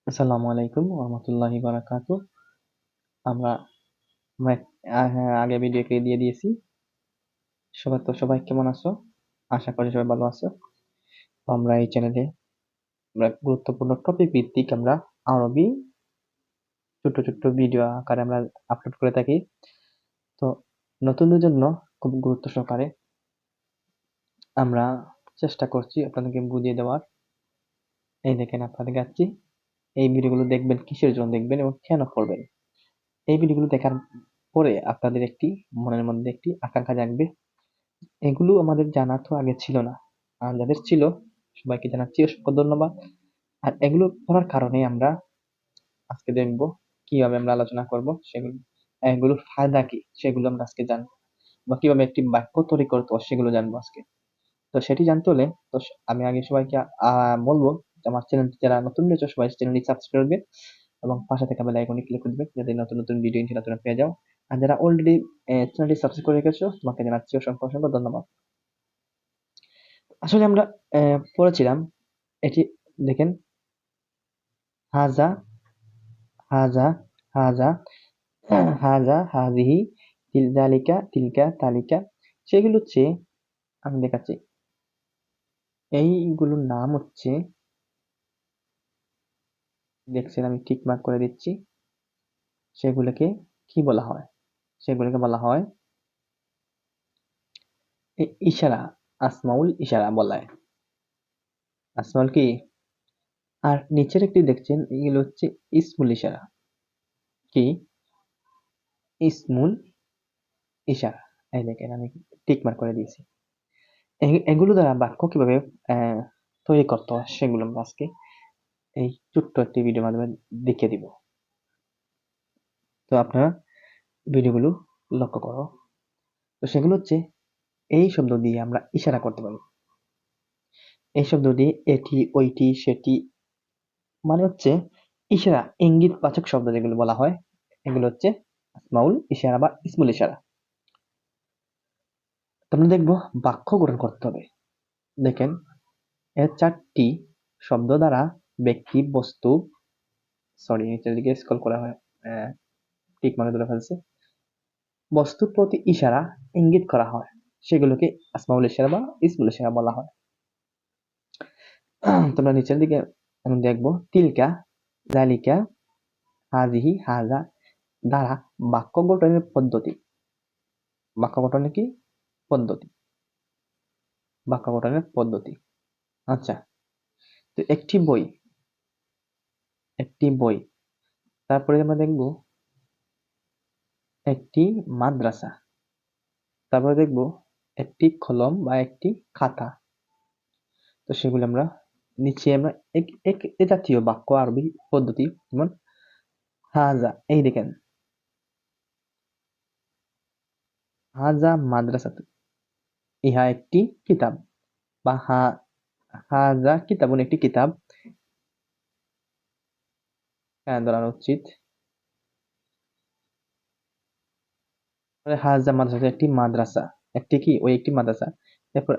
আসসালামু আলাইকুম রহমতুল্লাহি বারাকাতু। আমরা আমরা হ্যাঁ, আগে ভিডিওকে দিয়ে দিয়েছি। সবাই কেমন আছো? আশা করি সবাই ভালো আছো। তো আমরা এই চ্যানেলে আমরা গুরুত্বপূর্ণ টপিক ভিত্তিক আমরা আরবি ছোট্ট ছোট্ট ভিডিও আকারে আমরা আপলোড করে থাকি। তো নতুনদের জন্য খুব গুরুত্ব সহকারে আমরা চেষ্টা করছি আপনাদেরকে বুঝিয়ে দেওয়ার। এই দেখেন আপনাদের যাচ্ছি, এই ভিডিওগুলো দেখবেন, কিসের জন্য দেখবেন এবং কেন করবেন। এই ভিডিওগুলো দেখার পরে আপনাদের একটি মনের মধ্যে একটি আকাঙ্ক্ষা জাগবে, এগুলো আমাদের জানা তো আগে ছিল না। আর যাদের ছিল সবাইকে জানাচ্ছি অসংখ্য ধন্যবাদ। আর এগুলো করার কারণে আমরা আজকে দেখব কিভাবে আমরা আলোচনা করব সেগুলো, এগুলোর ফায়দা কি সেগুলো আমরা আজকে জানবো, বা কিভাবে একটি বাক্য তৈরি করতে হয় সেগুলো জানবো আজকে। তো সেটি জানতে হলে আমি আগে সবাইকে বলবো যে আমার চ্যানেলটি যারা নতুন রয়েছে সবাই চ্যানেলটি সাবস্ক্রাইব করবে এবং পাশে থাকা বেল আইকনে ক্লিক করে দিবে যাতে নতুন নতুন ভিডিও ইনশাআল্লাহ তোমরা পেয়ে যাও। আর যারা অলরেডি চ্যানেলটি সাবস্ক্রাইব করে রেখেছো তোমাকে জানাচ্ছি অসংখ্য অসংখ্য ধন্যবাদ। আসলে আমরা পড়েছিলাম এটি, দেখেন, হাজা হাজা হাজা হাজা হাজিহি জালিকা তিলকা তালিকা, সেগুলো হচ্ছে, আমি দেখাচ্ছি, এইগুলোর নাম হচ্ছে, দেখছেন আমি টিক মার্ক করে দিচ্ছি, সেগুলোকে কি বলা হয়? সেগুলোকে বলা হয় ইশারা, আসমাউল ইশারা বলা হয়। আসমাউল কি? আর নিচের একটি দেখছেন, এগুলো হচ্ছে ইসমুল ইশারা। কি? ইসমুল ইশারা। এই দেখেন আমি টিক মার্ক করে দিয়েছি। এগুলো দ্বারা বাক্য কিভাবে আহ, তৈরি করতে হয় সেগুলো আমরা আজকে এই ছোট্ট একটি ভিডিওর মাধ্যমে দেখিয়ে দিব। তো আপনারা ভিডিওগুলো লক্ষ্য করো। তো সেগুলো হচ্ছে, এই শব্দ দিয়ে আমরা ইশারা করতে পারি। এই শব্দ দিয়ে এটি ওইটি সেটি, মানে হচ্ছে ইশারা, ইঙ্গিত বাচক শব্দ যেগুলো বলা হয়, এগুলো হচ্ছে আসমাউল ইশারা বা ইসমুল ইশারা। তোমরা দেখবো বাক্য গঠন করতে হবে। দেখেন, এর চারটি শব্দ দ্বারা ব্যক্তি, বস্তু, সরি নিচের দিকে স্ক্রল করা হয়, টিক মানে ধরে ফেলছে, বস্তুর প্রতি ইশারা ইঙ্গিত করা হয়, সেগুলোকে আসমাউল ইশারা বা ইসমুল ইশারা বলা হয়। তোমরা নিচের দিকে আমি দেখবো, তিলকা, জালিকা, হাজিহি, হাজা দ্বারা বাক্য গঠনের পদ্ধতি। বাক্য গঠনের কি পদ্ধতি? বাক্য গঠনের পদ্ধতি। আচ্ছা, তো একটি বই, তারপরে আমরা দেখবো একটি মাদ্রাসা, তারপরে দেখবো একটি কলম বা একটি খাতা। তো সেগুলো আমরা নিচে আমরা এ জাতীয় বাক্য আরবি পদ্ধতি, যেমন হাজা, এই দেখেন, হাজা মাদ্রাসা, ইহা একটি কিতাব, বা হাজা কিতাবুন, একটি কিতাব ধরানো উচিত। হাজা মাদ্রাসা, একটি মাদ্রাসা, একটি কি ওই একটি মাদ্রাসা। এরপর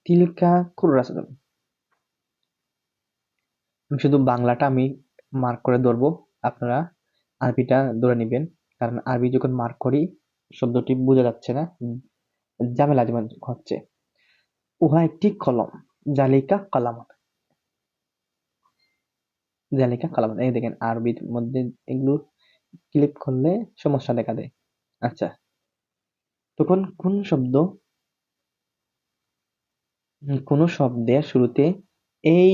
তিলকা কুররাসা, আমি শুধু বাংলাটা আমি মার্ক করে ধরবো, আপনারা আরবিটা ধরে নিবেন, কারণ আরবি যখন মার্ক করি শব্দটি বোঝা যাচ্ছে না, ঝামেলা যেমন হচ্ছে। উহা একটি কলম, জালিকা কলাম, জালিকা কলাম, এই দেখেন আরবির মধ্যে এগুলো ক্লিক করলে সমস্যা দেখা দেয়। আচ্ছা, তখন কোন শব্দের শুরুতে এই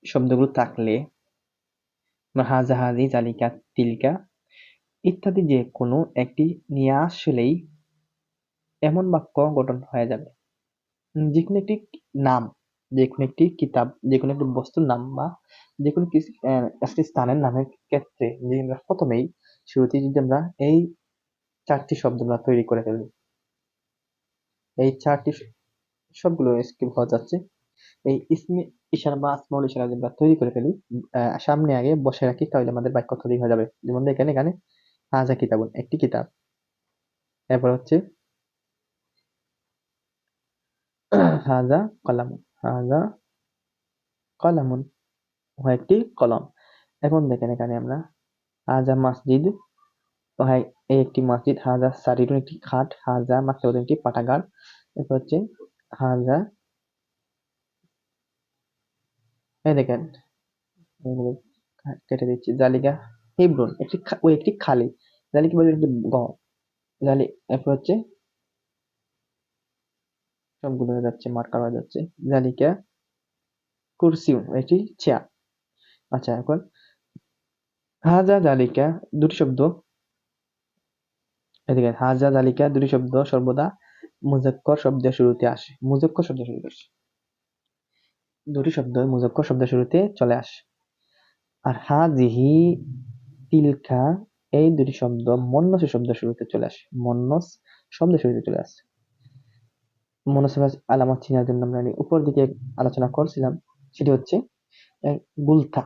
শব্দগুলো থাকলে, হাজা হাজি জালিকা তিলকা ইত্যাদি যে কোনো একটি নিয়ে আসলেই এমন বাক্য গঠন হয়ে যাবে। যে কোনো একটি নাম, যে কোনো একটি কিতাব, যে কোনো একটি বস্তুর নাম, বা যে কোনো কিছু একটি স্থানের নামের ক্ষেত্রে যে আমরা প্রথমেই শুরুতেই যদি আমরা এই চারটি শব্দ আমরা তৈরি করে ফেলি, এই চারটি সবগুলো স্কিপ হয়ে যাচ্ছে। এই ইসমে ইশারা বা আসমাউল ইশারা যদি আমরা তৈরি করে ফেলি, সামনে আগে বসে রাখি, তাহলে আমাদের বাক্য তৈরি হয়ে যাবে। যেমন দেখেন এখানে হাজা কিতাবুন, একটি কিতাব, এরপর হচ্ছে হাজা কলামুন, হাজা কলামুন, উহা একটি কলম। এখন দেখেন এখানে আমরা হাজা মসজিদ, উহা এই একটি মসজিদ, হাজা সারিরুন একটি খাট, হাজা মাকতাবুন একটি পাঠাগার, এরপর হচ্ছে হাজা, এই দেখেন এগুলো কেটে দিচ্ছি, জালিকা হিব্রুন একটি ওই একটি খালি, জালিকা বলে একটি ঘর, জালি, এরপর হচ্ছে সবগুলো হয়ে যাচ্ছে, মার্ক করা যাচ্ছে, জালিকা কুরসিউন একটি চেয়ার। আচ্ছা, এখন হাজা জালিকা দুটি শব্দ, এদিকে হাজা জালিকা দুটি শব্দ সর্বদা মুজাক্কর শব্দের শুরুতে আসে, মুজাক্কর শব্দের শুরুতে আসে, দুটি শব্দ মুজাক্কর শব্দের শুরুতে চলে আসে। আর হাজিহি, তিলকা, এই দুটি শব্দ মন্নস শব্দের শুরুতে চলে আসে, মন্নস শব্দের শুরুতে চলে আসে। মনসেবাজ আলামত চিনার জন্য আমরা উপর দিকে আলোচনা করছিলাম, সেটি হচ্ছে গুলতা,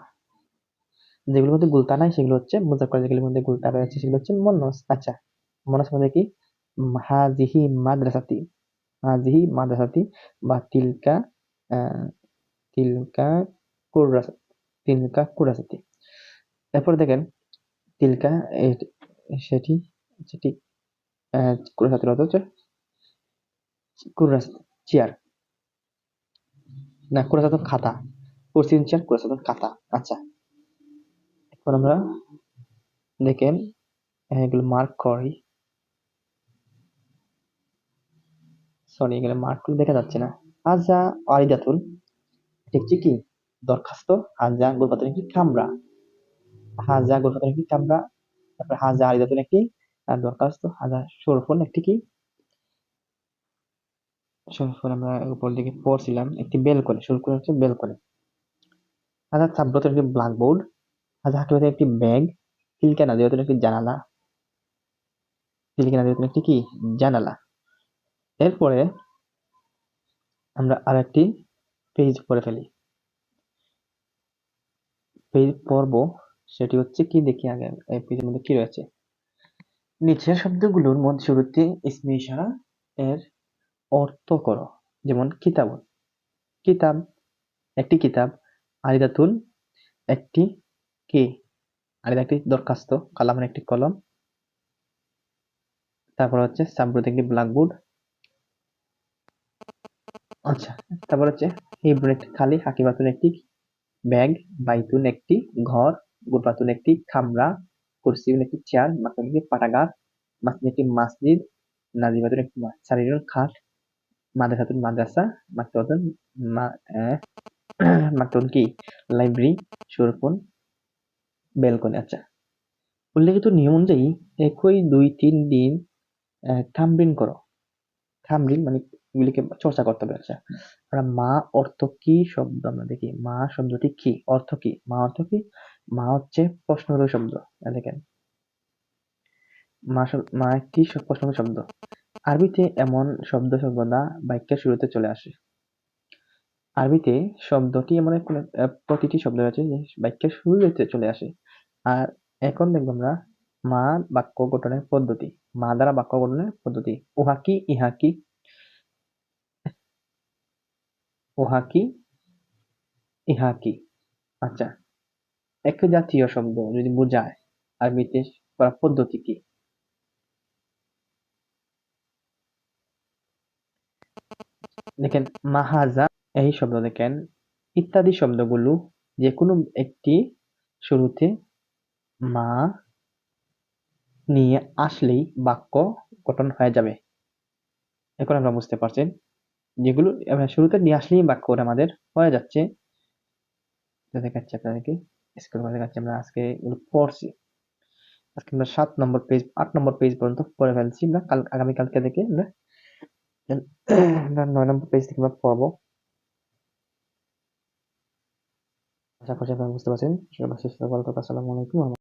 যেগুলোর মধ্যে গুলতা নাই সেগুলো হচ্ছে মুজাক্কর, যেগুলোর মধ্যে গুলতা রয়েছে সেগুলো হচ্ছে মন্নস। আচ্ছা, মনস মানে কি? হাজিহি মাদ্রাসাতি, হাজিহি মাদ্রাসাতি, বা তিলকা, তিলকা কুররাসাতি, তিলকা কুররাসাতি। এরপর দেখেন তিলকা, সেটি সেটি কুররাসাতির অর্থ হচ্ছে কুররাসাতি চেয়ার, না কুররাসাত খাতা, কুরসিন চেয়ার কুররাসাত খাতা। আচ্ছা, এখন আমরা দেখেন এগুলো মার্ক করি, সরি এগুলো মার্ক করে দেখা যাচ্ছে না। হাজা আরিদাতুন একটি কি দরখাস্ত, হাজা গোলপাতন একটি কামরা, হাজা গোলপাতন একটি কামরা, তারপর হাজা আরিদাতুন একটি দরখাস্ত, হাজা শরফুন একটি কি, শরফুন আমরা উপর দিকে পড়ছিলাম, একটি বেলকনি, শরফুন হচ্ছে বেলকনি, হাজা সাব্রত একটি ব্ল্যাকবোর্ড, হাজা হাকিমাতের একটি ব্যাগ, তিলকা নাদিয়াতুন একটি জানালা, তিলকা নাদিয়াতুন একটি কি জানালা। এরপরে আমরা আরেকটি পেজ পড়ে ফেলি, পেজ পড়ব, সেটি হচ্ছে কি দেখি আগে এই পেজের মধ্যে কি রয়েছে। নিচের শব্দগুলোর মধ্যে শুরুতে ইসমে ইশারা এর অর্থ করো, যেমন কিতাব, কিতাব একটি কিতাব, আরিদাতুন একটি কি, আরিদা একটি দরখাস্ত, কালাম একটি কলম, তারপর হচ্ছে সাব্রত একটি ব্ল্যাকবোর্ড। আচ্ছা, তারপর হচ্ছে হিব্রুন একটি খালি, হাকিবাতুন একটি ব্যাগ, বাইতুন একটি ঘর, গুরফাতুন একটি কামরা, কুরসিউন একটি চেয়ার, মাকতাবুন একটি পাঠাগার, মাসজিদ একটি মসজিদ, নাজিবাতুন একটি সারিরুন খাট, মাদ্রাসাতুন মাদ্রাসা, মাকতাবাতুন মাকতাবুন কি লাইব্রেরি, শরফুন বেলকনি। আচ্ছা, উল্লেখিত নিয়ম অনুযায়ী একই 2-3 দিন থামরিন করো, থামরিন মানে এগুলিকে চর্চা করতে হবে। আচ্ছা, আমরা মা অর্থ কি শব্দ আমরা দেখি, মা শব্দটি কি, অর্থ কি, মা অর্থ কি, মা হচ্ছে প্রশ্নবোধক শব্দ, দেখেন মা একটি প্রশ্নবোধক শব্দ। আরবিতে এমন শব্দ সর্বদা বাক্যের শুরুতে চলে আসে, আরবিতে শব্দটি এমন প্রতিটি শব্দ আছে যে বাক্যের শুরুতে চলে আসে। আর এখন দেখবো আমরা মা বাক্য গঠনের পদ্ধতি, মা দ্বারা বাক্য গঠনের পদ্ধতি, উহা কি, ইহা কি, উহা কি, ইহা কি। আচ্ছা, একই জাতীয় শব্দ যদি বোঝায় আরবিতে করার পদ্ধতি কি, দেখেন মাহাজা এই শব্দ দেখেন, ইত্যাদি শব্দগুলো যে কোনো একটি শুরুতে মা নিয়ে আসলেই বাক্য গঠন হয়ে যাবে। এখন আমরা বুঝতে পারছেন যেগুলো শুরুতে নিয়ে আসলেই বাক্য আমাদের হয়ে যাচ্ছে, দেখাচ্ছি আপনাদেরকে, স্ক্রল করে দেখাচ্ছি। আমরা আজকে এগুলো পড়ছি, আজকে আমরা 7 নম্বর পেজ 8 নম্বর পেজ পর্যন্ত পড়ে ফেলছি, আমরা আগামীকালকে থেকে আমরা 9 নম্বর পেজ থেকে আমরা পড়বো। আশা করছি আপনারা বুঝতে পারছেন। সবাই সুস্থ থাকুন, ভালো থাকুন। আসসালামু আলাইকুম।